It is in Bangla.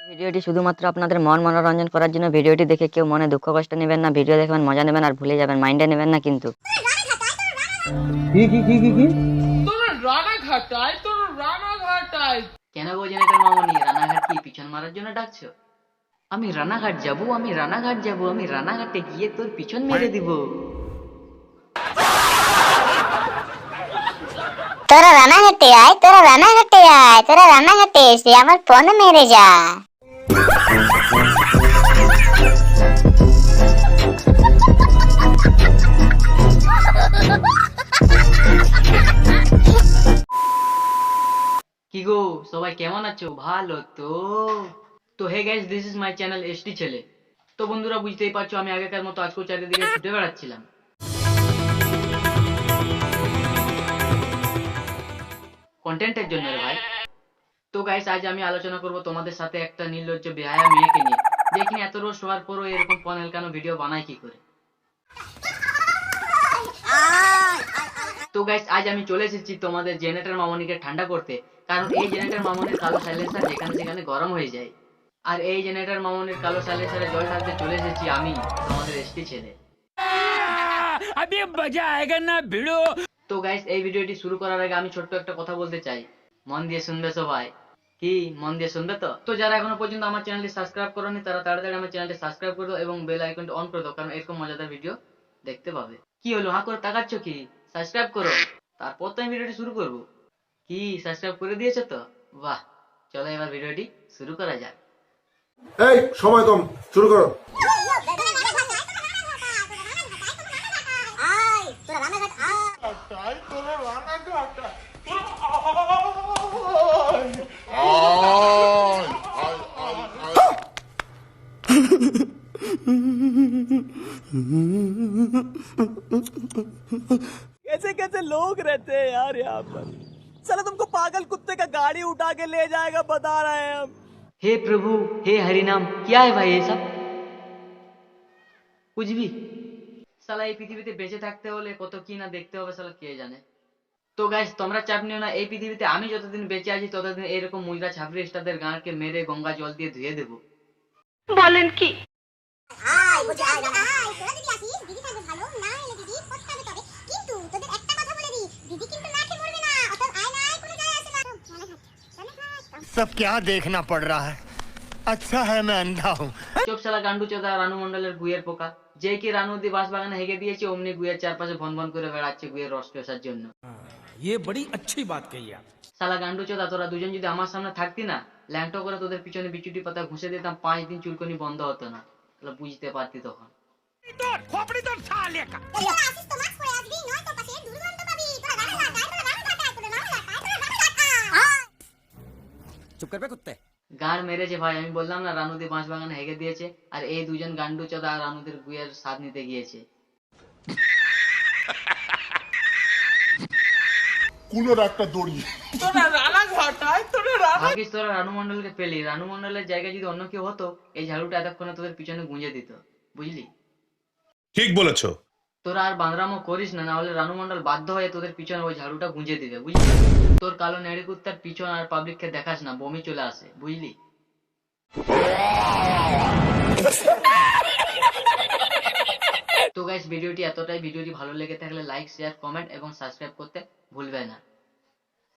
ভিডিওটি শুধুমাত্র আপনাদের মন মনোরঞ্জন করার জন্য। ভিডিওটি দেখে কেউ মনে দুঃখ কষ্ট নেবেন না। ভিডিও দেখবেন, মজা নেবেন আর ভুলে যাবেন, মাইন্ডে নেবেন না কিন্তু। কি কেন গো জেনেটার মামনি, রানাঘাট কি পিছন মারার জন্য ডাকছো? আমি রানাঘাট যাবো, আমি রানাঘাট যাবো, আমি রানাঘাটে গিয়ে তোর পিছন মেরে দিব। তোরা রানাঘাটে আয়, তোরা রানাঘাটে আয়, তোরা রানাঘাটে এসে আমার পণ মেরে যা। কি গো সবাই কেমন আছো? ভালো তো? তো hey guys, this is my channel ST ছেলে। তো বন্ধুরা বুঝতেই পারছো আমি আগেকার মতো আজকেও চারিদিকে ছুটে বেড়াচ্ছিলাম। কন্টেন্টের জন্য রে ভাই। তো গাইস আজ আমি আলোচনা করব তোমাদের সাথে একটা নির্লজ্জ বেহায়া মেয়েকে নিয়ে, যে কিনা এত রোজ হওয়ার পরও এরকম পনেলকানো ভিডিও বানায় কি করে। তো গাইস আজ আমি চলে এসেছি তোমাদের জেনারেটর মামনিকে ঠান্ডা করতে, কারণ এই জেনারেটর মামনির কালো সাইলেন্সার যেখানে সেখানে গরম হয়ে যায়। আর এই জেনারেটর মামনির কালো সাইলেন্সারে জল ঢালতে চলে এসেছি আমি, তোমাদের এসটি ছেলে। अभी मजा आएगा ना भिड़ो। তো গাইস এই ভিডিওটি শুরু করার আগে আমি ছোট্ট একটা কথা বলতে চাই। মন দিয়ে শুনবে সবাই? কি মন দিয়ে শুনবে তো? তো যারা এখনো পর্যন্ত আমার চ্যানেলটি সাবস্ক্রাইব করোনি তারা তাড়াতাড়ি আমার চ্যানেলটি সাবস্ক্রাইব করে দাও এবং বেল আইকনটি অন করে দাও, কারণ এরকম মজাদার ভিডিও দেখতে পাবে। কি হলো হাঁ করে তাকাচ্ছ কি? সাবস্ক্রাইব করো, তারপর তো আমি ভিডিওটি শুরু করব। কি সাবস্ক্রাইব করে দিয়েছো তো? বাহ, চলো এবার ভিডিওটি শুরু করা যাক। এই সময় কম, শুরু করো। कैसे कैसे लोग रहते हैं यार यहाँ पर। साला तुमको पागल कुत्ते का गाड़ी उठा के ले जाएगा बता रहे हैं हम। हे प्रभु, हे हरिनाम, क्या है भाई ये सब? कुछ भी। সালা এই পৃথিবীতে বেঁচে থাকতে হলে কত কি না দেখতে হবে সালা কে জানে। তো গাইস তোমরা চাপ নিও না, এই পৃথিবীতে আমি যতদিন বেঁচে আছি ততদিন এরকম মুজরা ছাবরি স্টারদের গাঁড়কে মেরে গঙ্গা জল দিয়ে ধুয়ে দেবো। বলেন কি? सब क्या देखना पड़ रहा है। अच्छा है मैं अंधा हूँ। চোপ শালা গান্ডু চোদা রানু মন্ডলের গুয়ের পোকা, যে কি রানু দি বাস বাগানে হেগে দিয়েছে অমনি গুয়ের চারপাশে ভন ভন করে বেড়াচ্ছে গুয়ের রস পেশার জন্য। ये बड़ी अच्छी बात कही आप। শালা গান্ডু চোদা তোরা দুজন যদি আমার সামনে থাকতি না, ল্যাংটো করে তোদের পিছনে বিচুটি পাতা ঘুষে দিতাম, 5 দিন চুলকনি বন্ধ হতো না। তাহলে বুঝতে পারতি তখন। खोपड़ी तो साले का। चुप कर बे कुत्ते। গাড় মেরেছে ভাই, আমি বললাম না রানুদি বাঁশ বাগানে হেগে দিয়েছে, আর এই দুজন গান্ডু চোদা রানুদের গুয়ের স্বাদ নিতে গিয়েছে। কুলোর একটা দড়ি। ভাগিস তোরা রানু মন্ডলকে পেলি। রানু মন্ডলের জায়গায় যদি অন্য কেউ হতো এই ঝাড়ুটা এতক্ষণে তোদের পিছনে গুঁজে দিত, বুঝলি? ঠিক বলেছো। তোরা আর বাঁদরামো করিস না, না হলে রানু মন্ডল বাধ্য হয়ে তোদের পিছনে ওই ঝাড়ুটা গুঁজে দিবে, বুঝলি? তোর কালো নেড়ি কুত্তার পিছন আর পাবলিককে দেখাস না, বমি চলে আসে, বুঝলি? তো গাইস ভিডিওটি এতটাই। ভিডিওটি ভালো লেগে থাকলে লাইক, শেয়ার, কমেন্ট এবং সাবস্ক্রাইব করতে ভুলবে না।